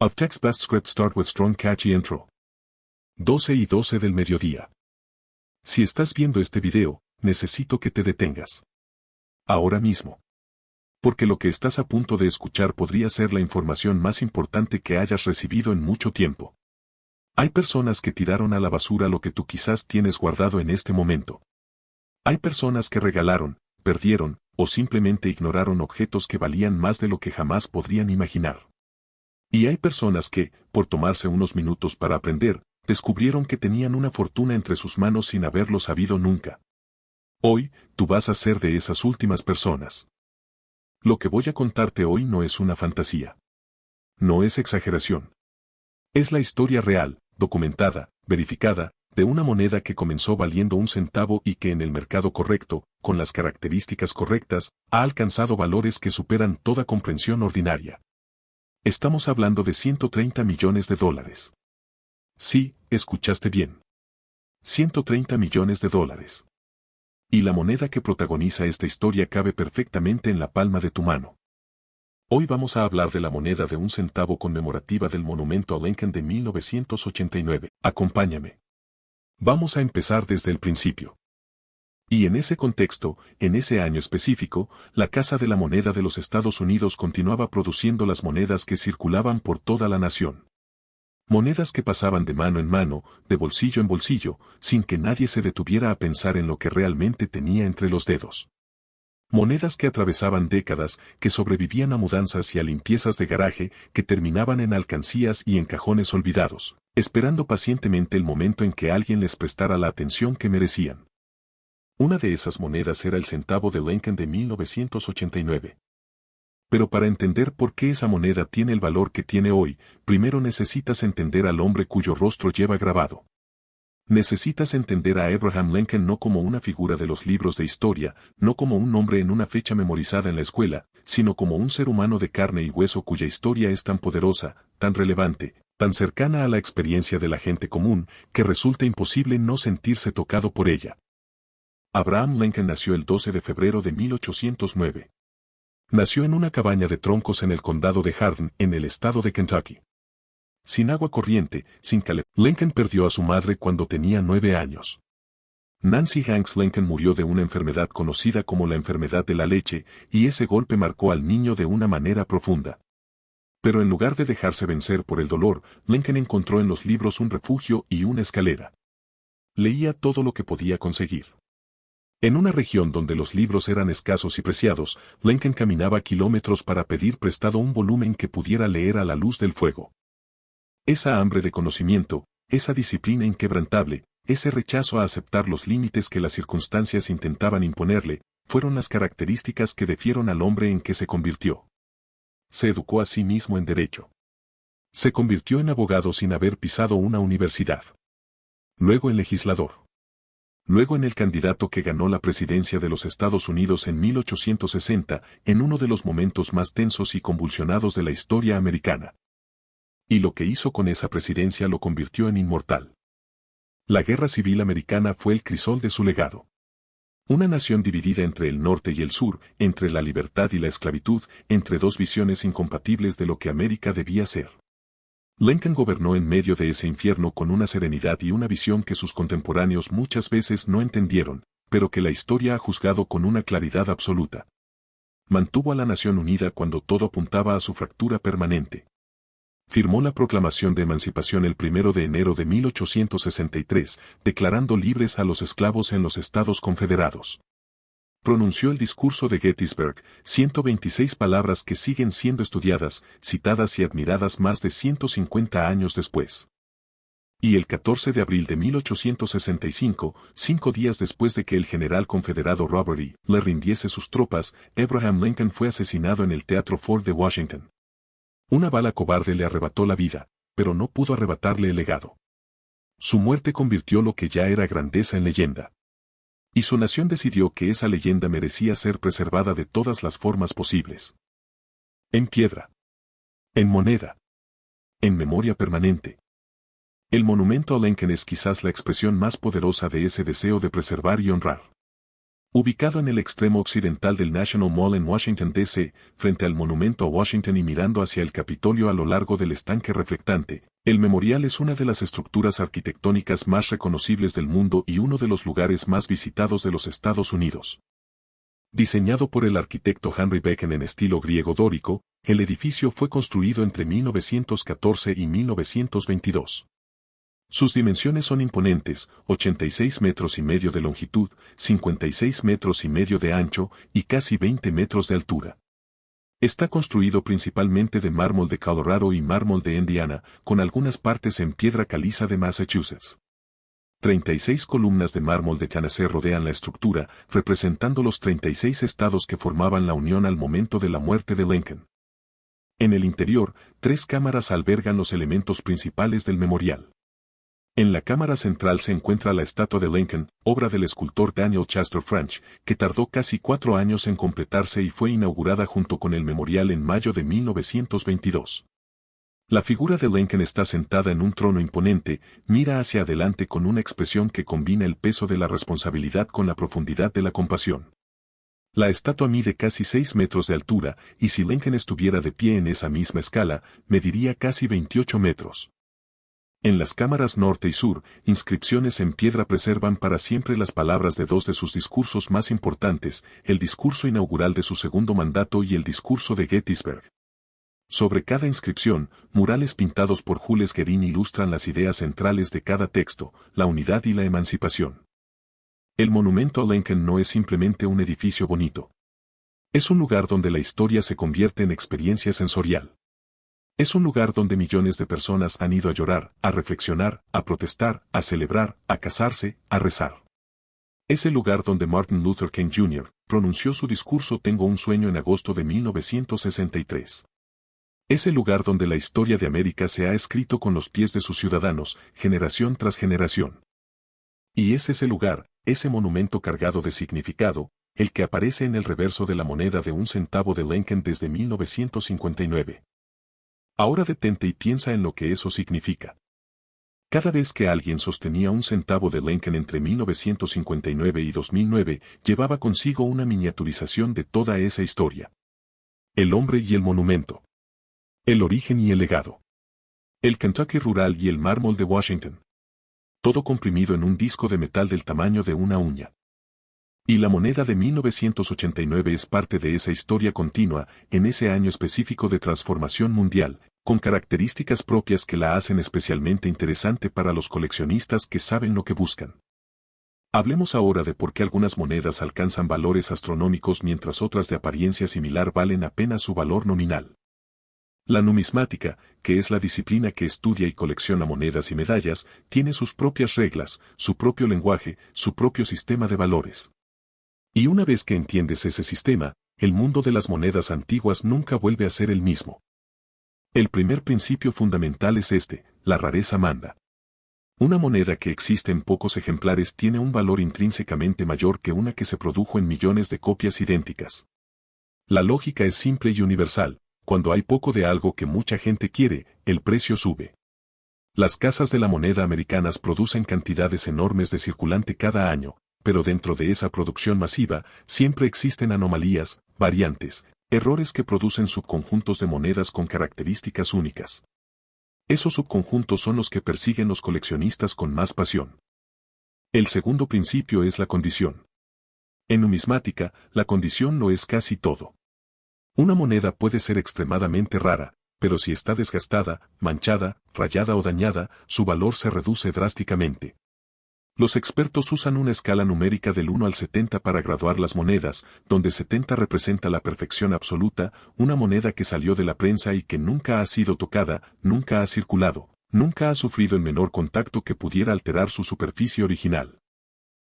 Of text best script start with strong catchy intro. 12:12 del mediodía. Si estás viendo este video, necesito que te detengas. Ahora mismo. Porque lo que estás a punto de escuchar podría ser la información más importante que hayas recibido en mucho tiempo. Hay personas que tiraron a la basura lo que tú quizás tienes guardado en este momento. Hay personas que regalaron, perdieron, o simplemente ignoraron objetos que valían más de lo que jamás podrían imaginar. Y hay personas que, por tomarse unos minutos para aprender, descubrieron que tenían una fortuna entre sus manos sin haberlo sabido nunca. Hoy, tú vas a ser de esas últimas personas. Lo que voy a contarte hoy no es una fantasía. No es exageración. Es la historia real, documentada, verificada, de una moneda que comenzó valiendo 1 centavo y que en el mercado correcto, con las características correctas, ha alcanzado valores que superan toda comprensión ordinaria. Estamos hablando de $130 millones. Sí, escuchaste bien. $130 millones. Y la moneda que protagoniza esta historia cabe perfectamente en la palma de tu mano. Hoy vamos a hablar de la moneda de 1 centavo conmemorativa del monumento a Lincoln de 1989. Acompáñame. Vamos a empezar desde el principio. Y en ese contexto, en ese año específico, la Casa de la Moneda de los Estados Unidos continuaba produciendo las monedas que circulaban por toda la nación. Monedas que pasaban de mano en mano, de bolsillo en bolsillo, sin que nadie se detuviera a pensar en lo que realmente tenía entre los dedos. Monedas que atravesaban décadas, que sobrevivían a mudanzas y a limpiezas de garaje, que terminaban en alcancías y en cajones olvidados, esperando pacientemente el momento en que alguien les prestara la atención que merecían. Una de esas monedas era el centavo de Lincoln de 1989. Pero para entender por qué esa moneda tiene el valor que tiene hoy, primero necesitas entender al hombre cuyo rostro lleva grabado. Necesitas entender a Abraham Lincoln no como una figura de los libros de historia, no como un nombre en una fecha memorizada en la escuela, sino como un ser humano de carne y hueso cuya historia es tan poderosa, tan relevante, tan cercana a la experiencia de la gente común, que resulta imposible no sentirse tocado por ella. Abraham Lincoln nació el 12 de febrero de 1809. Nació en una cabaña de troncos en el condado de Hardin, en el estado de Kentucky. Sin agua corriente, sin calefacción. Lincoln perdió a su madre cuando tenía 9 años. Nancy Hanks Lincoln murió de una enfermedad conocida como la enfermedad de la leche, y ese golpe marcó al niño de una manera profunda. Pero en lugar de dejarse vencer por el dolor, Lincoln encontró en los libros un refugio y una escalera. Leía todo lo que podía conseguir. En una región donde los libros eran escasos y preciados, Lincoln caminaba kilómetros para pedir prestado un volumen que pudiera leer a la luz del fuego. Esa hambre de conocimiento, esa disciplina inquebrantable, ese rechazo a aceptar los límites que las circunstancias intentaban imponerle, fueron las características que defieron al hombre en que se convirtió. Se educó a sí mismo en derecho. Se convirtió en abogado sin haber pisado una universidad. Luego en legislador. Luego en el candidato que ganó la presidencia de los Estados Unidos en 1860, en uno de los momentos más tensos y convulsionados de la historia americana. Y lo que hizo con esa presidencia lo convirtió en inmortal. La Guerra Civil Americana fue el crisol de su legado. Una nación dividida entre el norte y el sur, entre la libertad y la esclavitud, entre dos visiones incompatibles de lo que América debía ser. Lincoln gobernó en medio de ese infierno con una serenidad y una visión que sus contemporáneos muchas veces no entendieron, pero que la historia ha juzgado con una claridad absoluta. Mantuvo a la nación unida cuando todo apuntaba a su fractura permanente. Firmó la Proclamación de Emancipación el 1 de enero de 1863, declarando libres a los esclavos en los Estados Confederados. Pronunció el discurso de Gettysburg, 126 palabras que siguen siendo estudiadas, citadas y admiradas más de 150 años después. Y el 14 de abril de 1865, 5 días después de que el general confederado Robert E. Lee rindiese sus tropas, Abraham Lincoln fue asesinado en el Teatro Ford de Washington. Una bala cobarde le arrebató la vida, pero no pudo arrebatarle el legado. Su muerte convirtió lo que ya era grandeza en leyenda. Y su nación decidió que esa leyenda merecía ser preservada de todas las formas posibles. En piedra. En moneda. En memoria permanente. El monumento a Lincoln es quizás la expresión más poderosa de ese deseo de preservar y honrar. Ubicado en el extremo occidental del National Mall en Washington, D.C., frente al monumento a Washington y mirando hacia el Capitolio a lo largo del estanque reflectante, el memorial es una de las estructuras arquitectónicas más reconocibles del mundo y uno de los lugares más visitados de los Estados Unidos. Diseñado por el arquitecto Henry Becken en estilo griego dórico, el edificio fue construido entre 1914 y 1922. Sus dimensiones son imponentes, 86 metros y medio de longitud, 56 metros y medio de ancho y casi 20 metros de altura. Está construido principalmente de mármol de Colorado y mármol de Indiana, con algunas partes en piedra caliza de Massachusetts. 36 columnas de mármol de Tennessee rodean la estructura, representando los 36 estados que formaban la Unión al momento de la muerte de Lincoln. En el interior, 3 cámaras albergan los elementos principales del memorial. En la cámara central se encuentra la estatua de Lincoln, obra del escultor Daniel Chester French, que tardó casi 4 años en completarse y fue inaugurada junto con el memorial en mayo de 1922. La figura de Lincoln está sentada en un trono imponente, mira hacia adelante con una expresión que combina el peso de la responsabilidad con la profundidad de la compasión. La estatua mide casi 6 metros de altura, y si Lincoln estuviera de pie en esa misma escala, mediría casi 28 metros. En las cámaras norte y sur, inscripciones en piedra preservan para siempre las palabras de 2 de sus discursos más importantes, el discurso inaugural de su segundo mandato y el discurso de Gettysburg. Sobre cada inscripción, murales pintados por Jules Guérin ilustran las ideas centrales de cada texto, la unidad y la emancipación. El monumento a Lincoln no es simplemente un edificio bonito. Es un lugar donde la historia se convierte en experiencia sensorial. Es un lugar donde millones de personas han ido a llorar, a reflexionar, a protestar, a celebrar, a casarse, a rezar. Es el lugar donde Martin Luther King Jr. pronunció su discurso Tengo un sueño en agosto de 1963. Es el lugar donde la historia de América se ha escrito con los pies de sus ciudadanos, generación tras generación. Y es ese lugar, ese monumento cargado de significado, el que aparece en el reverso de la moneda de 1 centavo de Lincoln desde 1959. Ahora detente y piensa en lo que eso significa. Cada vez que alguien sostenía 1 centavo de Lincoln entre 1959 y 2009, llevaba consigo una miniaturización de toda esa historia. El hombre y el monumento. El origen y el legado. El Kentucky rural y el mármol de Washington. Todo comprimido en un disco de metal del tamaño de una uña. Y la moneda de 1989 es parte de esa historia continua, en ese año específico de transformación mundial, con características propias que la hacen especialmente interesante para los coleccionistas que saben lo que buscan. Hablemos ahora de por qué algunas monedas alcanzan valores astronómicos mientras otras de apariencia similar valen apenas su valor nominal. La numismática, que es la disciplina que estudia y colecciona monedas y medallas, tiene sus propias reglas, su propio lenguaje, su propio sistema de valores. Y una vez que entiendes ese sistema, el mundo de las monedas antiguas nunca vuelve a ser el mismo. El primer principio fundamental es este: la rareza manda. Una moneda que existe en pocos ejemplares tiene un valor intrínsecamente mayor que una que se produjo en millones de copias idénticas. La lógica es simple y universal: cuando hay poco de algo que mucha gente quiere, el precio sube. Las casas de la moneda americanas producen cantidades enormes de circulante cada año, pero dentro de esa producción masiva, siempre existen anomalías, variantes, errores que producen subconjuntos de monedas con características únicas. Esos subconjuntos son los que persiguen los coleccionistas con más pasión. El segundo principio es la condición. En numismática, la condición lo es casi todo. Una moneda puede ser extremadamente rara, pero si está desgastada, manchada, rayada o dañada, su valor se reduce drásticamente. Los expertos usan una escala numérica del 1 al 70 para graduar las monedas, donde 70 representa la perfección absoluta, una moneda que salió de la prensa y que nunca ha sido tocada, nunca ha circulado, nunca ha sufrido el menor contacto que pudiera alterar su superficie original.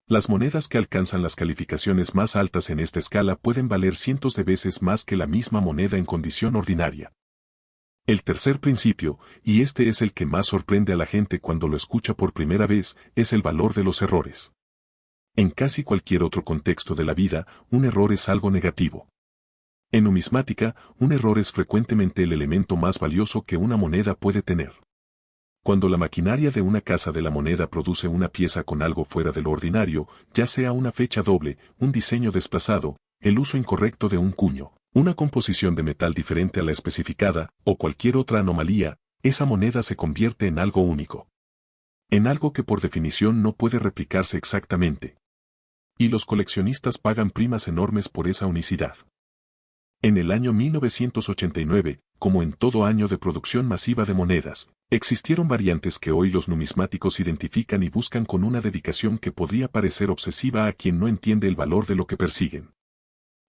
Las monedas que alcanzan las calificaciones más altas en esta escala pueden valer cientos de veces más que la misma moneda en condición ordinaria. El tercer principio, y este es el que más sorprende a la gente cuando lo escucha por primera vez, es el valor de los errores. En casi cualquier otro contexto de la vida, un error es algo negativo. En numismática, un error es frecuentemente el elemento más valioso que una moneda puede tener. Cuando la maquinaria de una casa de la moneda produce una pieza con algo fuera de lo ordinario, ya sea una fecha doble, un diseño desplazado, el uso incorrecto de un cuño, una composición de metal diferente a la especificada, o cualquier otra anomalía, esa moneda se convierte en algo único. En algo que por definición no puede replicarse exactamente. Y los coleccionistas pagan primas enormes por esa unicidad. En el año 1989, como en todo año de producción masiva de monedas, existieron variantes que hoy los numismáticos identifican y buscan con una dedicación que podría parecer obsesiva a quien no entiende el valor de lo que persiguen.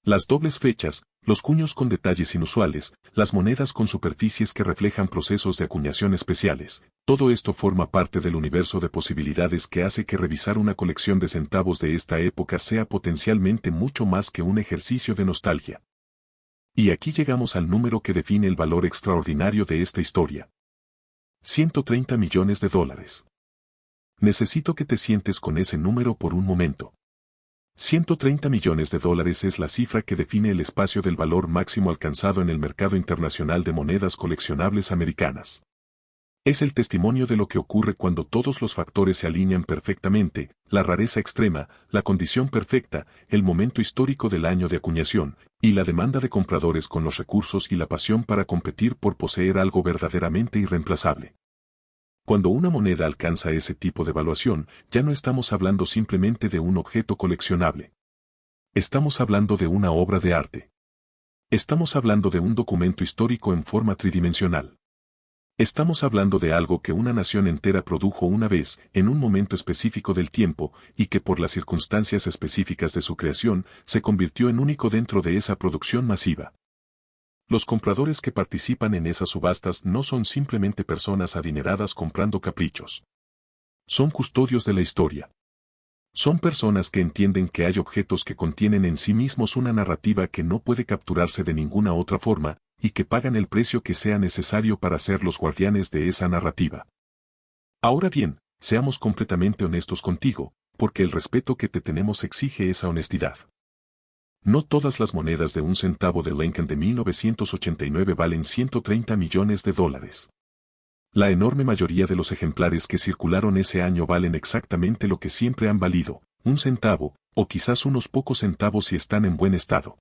Las dobles fechas, los cuños con detalles inusuales, las monedas con superficies que reflejan procesos de acuñación especiales, todo esto forma parte del universo de posibilidades que hace que revisar una colección de centavos de esta época sea potencialmente mucho más que un ejercicio de nostalgia. Y aquí llegamos al número que define el valor extraordinario de esta historia. 130 millones de dólares. Necesito que te sientes con ese número por un momento. 130 millones de dólares es la cifra que define el espacio del valor máximo alcanzado en el mercado internacional de monedas coleccionables americanas. Es el testimonio de lo que ocurre cuando todos los factores se alinean perfectamente, la rareza extrema, la condición perfecta, el momento histórico del año de acuñación, y la demanda de compradores con los recursos y la pasión para competir por poseer algo verdaderamente irreemplazable. Cuando una moneda alcanza ese tipo de evaluación, ya no estamos hablando simplemente de un objeto coleccionable. Estamos hablando de una obra de arte. Estamos hablando de un documento histórico en forma tridimensional. Estamos hablando de algo que una nación entera produjo una vez, en un momento específico del tiempo, y que por las circunstancias específicas de su creación, se convirtió en único dentro de esa producción masiva. Los compradores que participan en esas subastas no son simplemente personas adineradas comprando caprichos. Son custodios de la historia. Son personas que entienden que hay objetos que contienen en sí mismos una narrativa que no puede capturarse de ninguna otra forma, y que pagan el precio que sea necesario para ser los guardianes de esa narrativa. Ahora bien, seamos completamente honestos contigo, porque el respeto que te tenemos exige esa honestidad. No todas las monedas de un centavo de Lincoln de 1989 valen 130 millones de dólares. La enorme mayoría de los ejemplares que circularon ese año valen exactamente lo que siempre han valido, un centavo, o quizás unos pocos centavos si están en buen estado.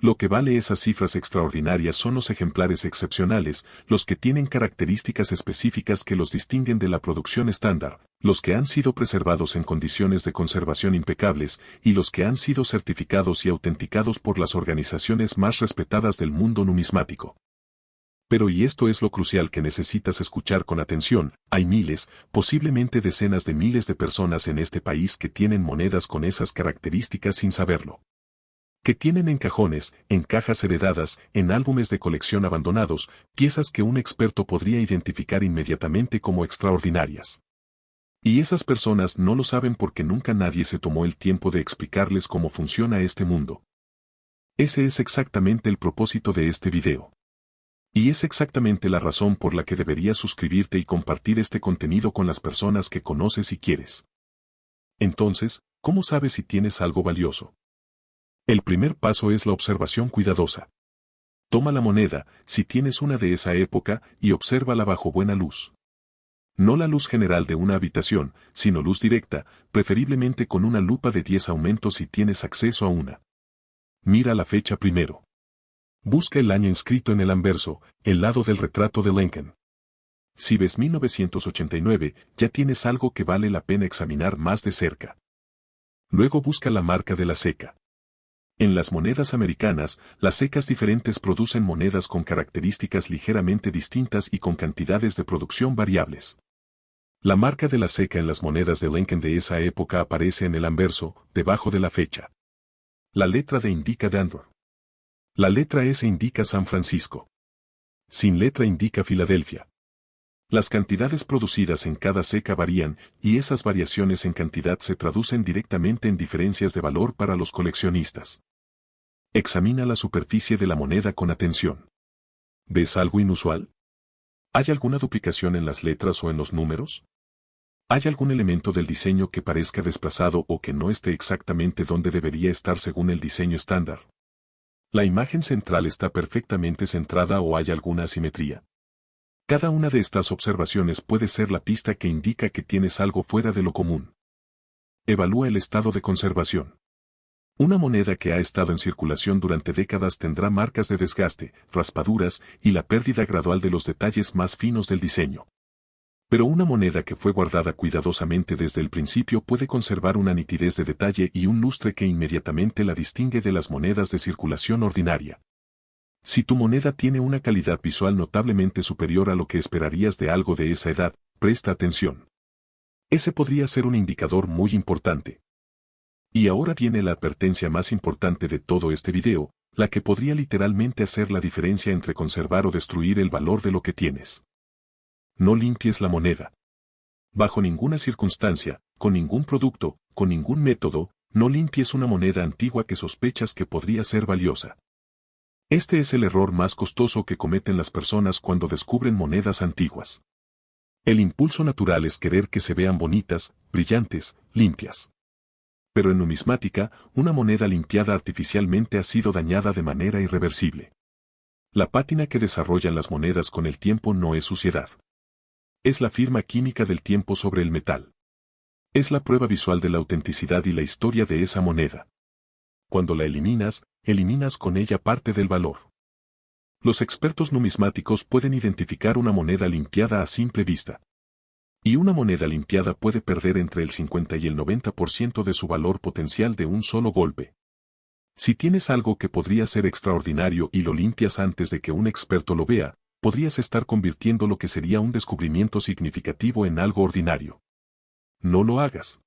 Lo que vale esas cifras extraordinarias son los ejemplares excepcionales, los que tienen características específicas que los distinguen de la producción estándar, los que han sido preservados en condiciones de conservación impecables, y los que han sido certificados y autenticados por las organizaciones más respetadas del mundo numismático. Pero y esto es lo crucial que necesitas escuchar con atención, hay miles, posiblemente decenas de miles de personas en este país que tienen monedas con esas características sin saberlo. Que tienen en cajones, en cajas heredadas, en álbumes de colección abandonados, piezas que un experto podría identificar inmediatamente como extraordinarias. Y esas personas no lo saben porque nunca nadie se tomó el tiempo de explicarles cómo funciona este mundo. Ese es exactamente el propósito de este video. Y es exactamente la razón por la que deberías suscribirte y compartir este contenido con las personas que conoces y quieres. Entonces, ¿cómo sabes si tienes algo valioso? El primer paso es la observación cuidadosa. Toma la moneda, si tienes una de esa época, y obsérvala bajo buena luz. No la luz general de una habitación, sino luz directa, preferiblemente con una lupa de 10 aumentos si tienes acceso a una. Mira la fecha primero. Busca el año inscrito en el anverso, el lado del retrato de Lincoln. Si ves 1989, ya tienes algo que vale la pena examinar más de cerca. Luego busca la marca de la ceca. En las monedas americanas, las secas diferentes producen monedas con características ligeramente distintas y con cantidades de producción variables. La marca de la ceca en las monedas de Lincoln de esa época aparece en el anverso, debajo de la fecha. La letra D indica Denver. La letra S indica San Francisco. Sin letra indica Filadelfia. Las cantidades producidas en cada ceca varían, y esas variaciones en cantidad se traducen directamente en diferencias de valor para los coleccionistas. Examina la superficie de la moneda con atención. ¿Ves algo inusual? ¿Hay alguna duplicación en las letras o en los números? ¿Hay algún elemento del diseño que parezca desplazado o que no esté exactamente donde debería estar según el diseño estándar? ¿La imagen central está perfectamente centrada o hay alguna asimetría? Cada una de estas observaciones puede ser la pista que indica que tienes algo fuera de lo común. Evalúa el estado de conservación. Una moneda que ha estado en circulación durante décadas tendrá marcas de desgaste, raspaduras y la pérdida gradual de los detalles más finos del diseño. Pero una moneda que fue guardada cuidadosamente desde el principio puede conservar una nitidez de detalle y un lustre que inmediatamente la distingue de las monedas de circulación ordinaria. Si tu moneda tiene una calidad visual notablemente superior a lo que esperarías de algo de esa edad, presta atención. Ese podría ser un indicador muy importante. Y ahora viene la advertencia más importante de todo este video, la que podría literalmente hacer la diferencia entre conservar o destruir el valor de lo que tienes. No limpies la moneda. Bajo ninguna circunstancia, con ningún producto, con ningún método, no limpies una moneda antigua que sospechas que podría ser valiosa. Este es el error más costoso que cometen las personas cuando descubren monedas antiguas. El impulso natural es querer que se vean bonitas, brillantes, limpias. Pero en numismática, una moneda limpiada artificialmente ha sido dañada de manera irreversible. La pátina que desarrollan las monedas con el tiempo no es suciedad. Es la firma química del tiempo sobre el metal. Es la prueba visual de la autenticidad y la historia de esa moneda. Cuando la eliminas con ella parte del valor. Los expertos numismáticos pueden identificar una moneda limpiada a simple vista. Y una moneda limpiada puede perder entre el 50 y el 90% de su valor potencial de un solo golpe. Si tienes algo que podría ser extraordinario y lo limpias antes de que un experto lo vea, podrías estar convirtiendo lo que sería un descubrimiento significativo en algo ordinario. No lo hagas.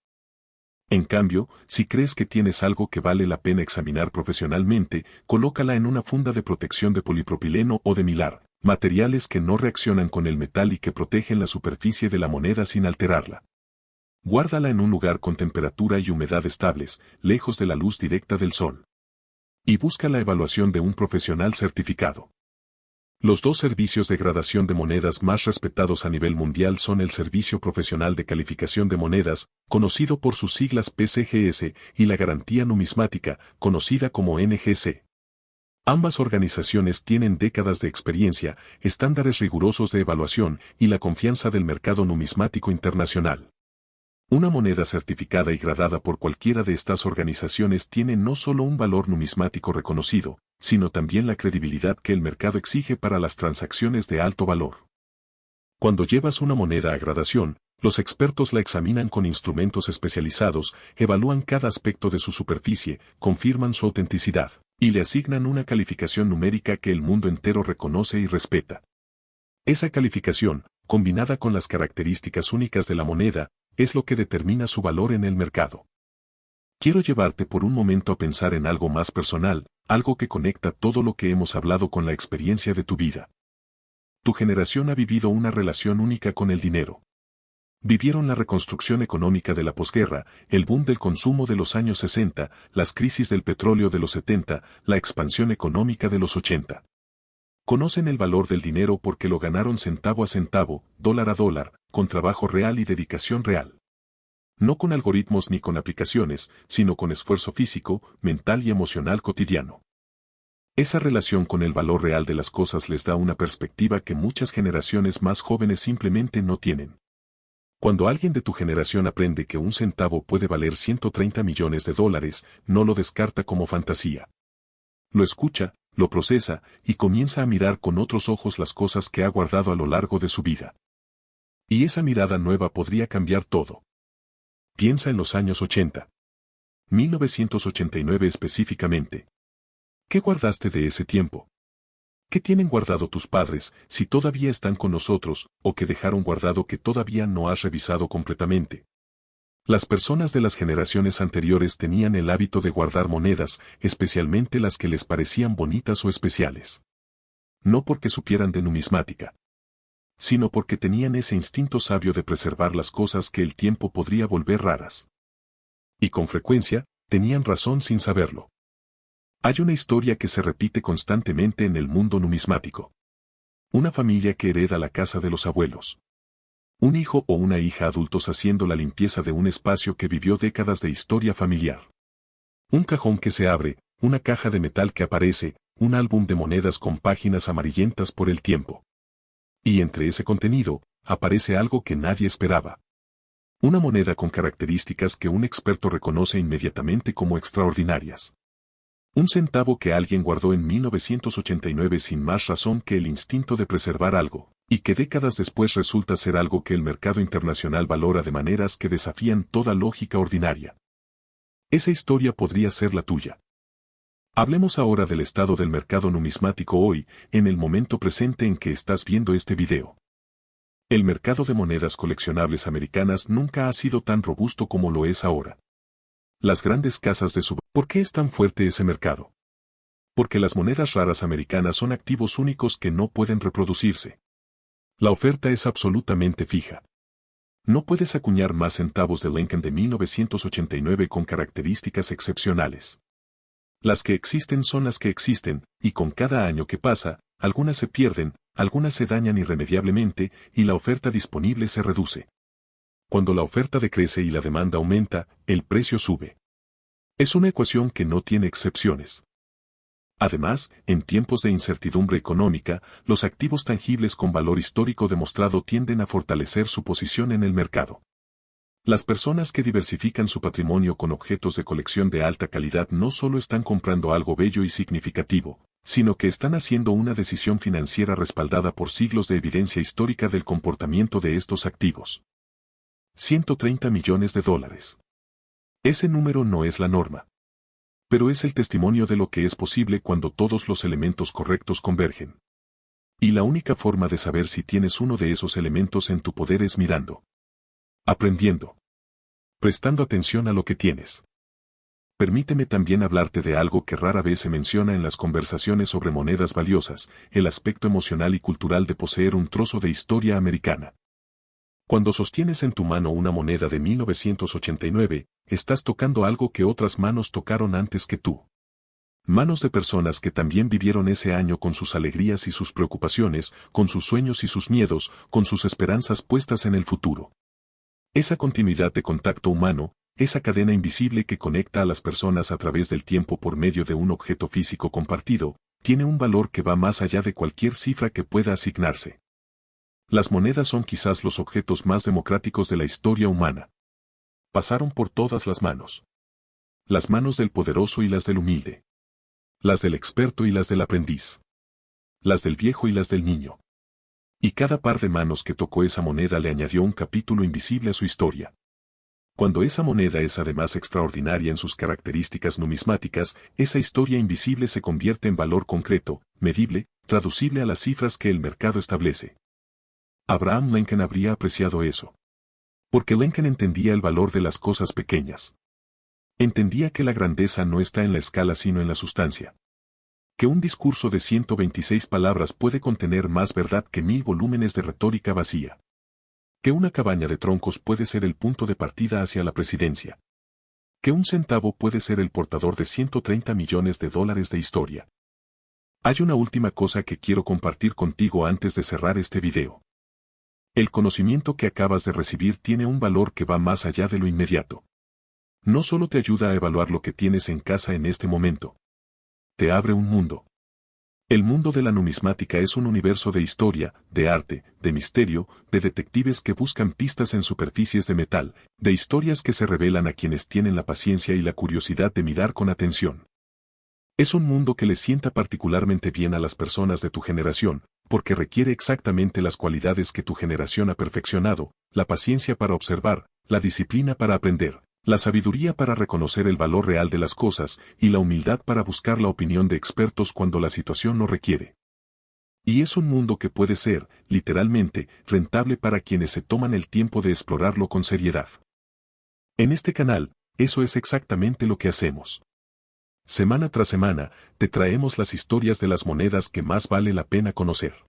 En cambio, si crees que tienes algo que vale la pena examinar profesionalmente, colócala en una funda de protección de polipropileno o de mylar, materiales que no reaccionan con el metal y que protegen la superficie de la moneda sin alterarla. Guárdala en un lugar con temperatura y humedad estables, lejos de la luz directa del sol. Y busca la evaluación de un profesional certificado. Los dos servicios de gradación de monedas más respetados a nivel mundial son el Servicio Profesional de Calificación de Monedas, conocido por sus siglas PCGS, y la Garantía Numismática, conocida como NGC. Ambas organizaciones tienen décadas de experiencia, estándares rigurosos de evaluación y la confianza del mercado numismático internacional. Una moneda certificada y gradada por cualquiera de estas organizaciones tiene no solo un valor numismático reconocido, sino también la credibilidad que el mercado exige para las transacciones de alto valor. Cuando llevas una moneda a gradación, los expertos la examinan con instrumentos especializados, evalúan cada aspecto de su superficie, confirman su autenticidad, y le asignan una calificación numérica que el mundo entero reconoce y respeta. Esa calificación, combinada con las características únicas de la moneda, es lo que determina su valor en el mercado. Quiero llevarte por un momento a pensar en algo más personal, algo que conecta todo lo que hemos hablado con la experiencia de tu vida. Tu generación ha vivido una relación única con el dinero. Vivieron la reconstrucción económica de la posguerra, el boom del consumo de los años 60, las crisis del petróleo de los 70, la expansión económica de los 80. Conocen el valor del dinero porque lo ganaron centavo a centavo, dólar a dólar, con trabajo real y dedicación real. No con algoritmos ni con aplicaciones, sino con esfuerzo físico, mental y emocional cotidiano. Esa relación con el valor real de las cosas les da una perspectiva que muchas generaciones más jóvenes simplemente no tienen. Cuando alguien de tu generación aprende que un centavo puede valer 130 millones de dólares, no lo descarta como fantasía. Lo escucha, lo procesa, y comienza a mirar con otros ojos las cosas que ha guardado a lo largo de su vida. Y esa mirada nueva podría cambiar todo. Piensa en los años 80. 1989 específicamente. ¿Qué guardaste de ese tiempo? ¿Qué tienen guardado tus padres, si todavía están con nosotros, o que dejaron guardado que todavía no has revisado completamente? Las personas de las generaciones anteriores tenían el hábito de guardar monedas, especialmente las que les parecían bonitas o especiales. No porque supieran de numismática, sino porque tenían ese instinto sabio de preservar las cosas que el tiempo podría volver raras. Y con frecuencia, tenían razón sin saberlo. Hay una historia que se repite constantemente en el mundo numismático. Una familia que hereda la casa de los abuelos. Un hijo o una hija adultos haciendo la limpieza de un espacio que vivió décadas de historia familiar. Un cajón que se abre, una caja de metal que aparece, un álbum de monedas con páginas amarillentas por el tiempo. Y entre ese contenido, aparece algo que nadie esperaba. Una moneda con características que un experto reconoce inmediatamente como extraordinarias. Un centavo que alguien guardó en 1989 sin más razón que el instinto de preservar algo, y que décadas después resulta ser algo que el mercado internacional valora de maneras que desafían toda lógica ordinaria. Esa historia podría ser la tuya. Hablemos ahora del estado del mercado numismático hoy, en el momento presente en que estás viendo este video. El mercado de monedas coleccionables americanas nunca ha sido tan robusto como lo es ahora. Las grandes casas de subasta. ¿Por qué es tan fuerte ese mercado? Porque las monedas raras americanas son activos únicos que no pueden reproducirse. La oferta es absolutamente fija. No puedes acuñar más centavos de Lincoln de 1989 con características excepcionales. Las que existen son las que existen, y con cada año que pasa, algunas se pierden, algunas se dañan irremediablemente, y la oferta disponible se reduce. Cuando la oferta decrece y la demanda aumenta, el precio sube. Es una ecuación que no tiene excepciones. Además, en tiempos de incertidumbre económica, los activos tangibles con valor histórico demostrado tienden a fortalecer su posición en el mercado. Las personas que diversifican su patrimonio con objetos de colección de alta calidad no solo están comprando algo bello y significativo, sino que están haciendo una decisión financiera respaldada por siglos de evidencia histórica del comportamiento de estos activos. 130 millones de dólares. Ese número no es la norma. Pero es el testimonio de lo que es posible cuando todos los elementos correctos convergen. Y la única forma de saber si tienes uno de esos elementos en tu poder es mirando. Aprendiendo. Prestando atención a lo que tienes. Permíteme también hablarte de algo que rara vez se menciona en las conversaciones sobre monedas valiosas, el aspecto emocional y cultural de poseer un trozo de historia americana. Cuando sostienes en tu mano una moneda de 1989, estás tocando algo que otras manos tocaron antes que tú. Manos de personas que también vivieron ese año con sus alegrías y sus preocupaciones, con sus sueños y sus miedos, con sus esperanzas puestas en el futuro. Esa continuidad de contacto humano, esa cadena invisible que conecta a las personas a través del tiempo por medio de un objeto físico compartido, tiene un valor que va más allá de cualquier cifra que pueda asignarse. Las monedas son quizás los objetos más democráticos de la historia humana. Pasaron por todas las manos. Las manos del poderoso y las del humilde. Las del experto y las del aprendiz. Las del viejo y las del niño. Y cada par de manos que tocó esa moneda le añadió un capítulo invisible a su historia. Cuando esa moneda es además extraordinaria en sus características numismáticas, esa historia invisible se convierte en valor concreto, medible, traducible a las cifras que el mercado establece. Abraham Lincoln habría apreciado eso. Porque Lincoln entendía el valor de las cosas pequeñas. Entendía que la grandeza no está en la escala sino en la sustancia. Que un discurso de 126 palabras puede contener más verdad que 1000 volúmenes de retórica vacía. Que una cabaña de troncos puede ser el punto de partida hacia la presidencia. Que un centavo puede ser el portador de 130 millones de dólares de historia. Hay una última cosa que quiero compartir contigo antes de cerrar este video. El conocimiento que acabas de recibir tiene un valor que va más allá de lo inmediato. No solo te ayuda a evaluar lo que tienes en casa en este momento. Te abre un mundo. El mundo de la numismática es un universo de historia, de arte, de misterio, de detectives que buscan pistas en superficies de metal, de historias que se revelan a quienes tienen la paciencia y la curiosidad de mirar con atención. Es un mundo que le sienta particularmente bien a las personas de tu generación, porque requiere exactamente las cualidades que tu generación ha perfeccionado, la paciencia para observar, la disciplina para aprender, la sabiduría para reconocer el valor real de las cosas y la humildad para buscar la opinión de expertos cuando la situación lo requiere. Y es un mundo que puede ser, literalmente, rentable para quienes se toman el tiempo de explorarlo con seriedad. En este canal, eso es exactamente lo que hacemos. Semana tras semana, te traemos las historias de las monedas que más vale la pena conocer.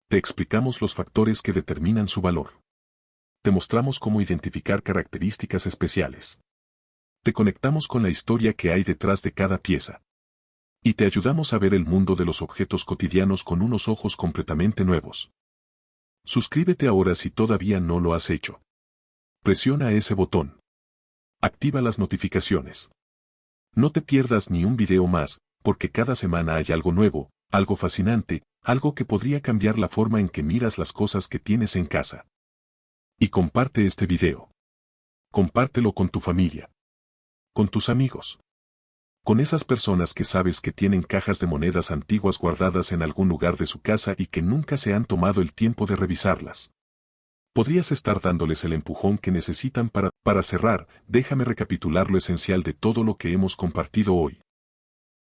Te explicamos los factores que determinan su valor. Te mostramos cómo identificar características especiales. Te conectamos con la historia que hay detrás de cada pieza. Y te ayudamos a ver el mundo de los objetos cotidianos con unos ojos completamente nuevos. Suscríbete ahora si todavía no lo has hecho. Presiona ese botón. Activa las notificaciones. No te pierdas ni un video más, porque cada semana hay algo nuevo, algo fascinante, algo que podría cambiar la forma en que miras las cosas que tienes en casa. Y comparte este video. Compártelo con tu familia. Con tus amigos. Con esas personas que sabes que tienen cajas de monedas antiguas guardadas en algún lugar de su casa y que nunca se han tomado el tiempo de revisarlas. Podrías estar dándoles el empujón que necesitan para cerrar. Déjame recapitular lo esencial de todo lo que hemos compartido hoy.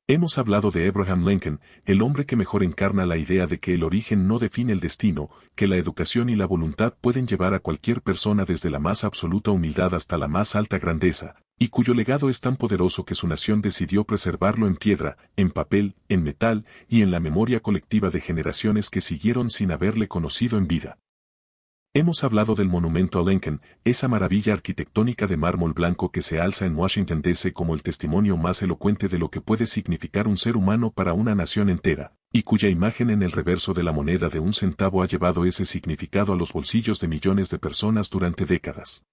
Hemos hablado de Abraham Lincoln, el hombre que mejor encarna la idea de que el origen no define el destino, que la educación y la voluntad pueden llevar a cualquier persona desde la más absoluta humildad hasta la más alta grandeza, y cuyo legado es tan poderoso que su nación decidió preservarlo en piedra, en papel, en metal y en la memoria colectiva de generaciones que siguieron sin haberle conocido en vida. Hemos hablado del monumento a Lincoln, esa maravilla arquitectónica de mármol blanco que se alza en Washington D.C. como el testimonio más elocuente de lo que puede significar un ser humano para una nación entera, y cuya imagen en el reverso de la moneda de un centavo ha llevado ese significado a los bolsillos de millones de personas durante décadas.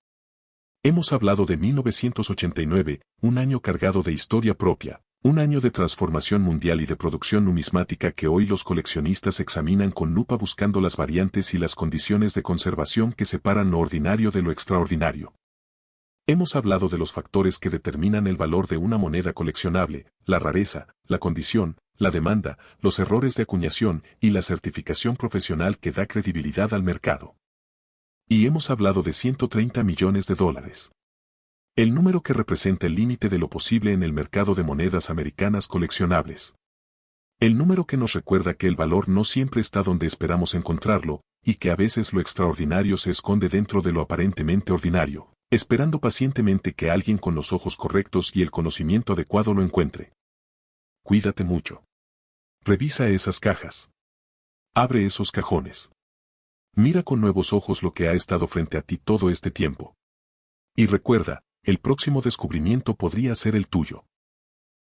Hemos hablado de 1989, un año cargado de historia propia. Un año de transformación mundial y de producción numismática que hoy los coleccionistas examinan con lupa buscando las variantes y las condiciones de conservación que separan lo ordinario de lo extraordinario. Hemos hablado de los factores que determinan el valor de una moneda coleccionable, la rareza, la condición, la demanda, los errores de acuñación y la certificación profesional que da credibilidad al mercado. Y hemos hablado de $130 millones. El número que representa el límite de lo posible en el mercado de monedas americanas coleccionables. El número que nos recuerda que el valor no siempre está donde esperamos encontrarlo, y que a veces lo extraordinario se esconde dentro de lo aparentemente ordinario, esperando pacientemente que alguien con los ojos correctos y el conocimiento adecuado lo encuentre. Cuídate mucho. Revisa esas cajas. Abre esos cajones. Mira con nuevos ojos lo que ha estado frente a ti todo este tiempo. Y recuerda, el próximo descubrimiento podría ser el tuyo.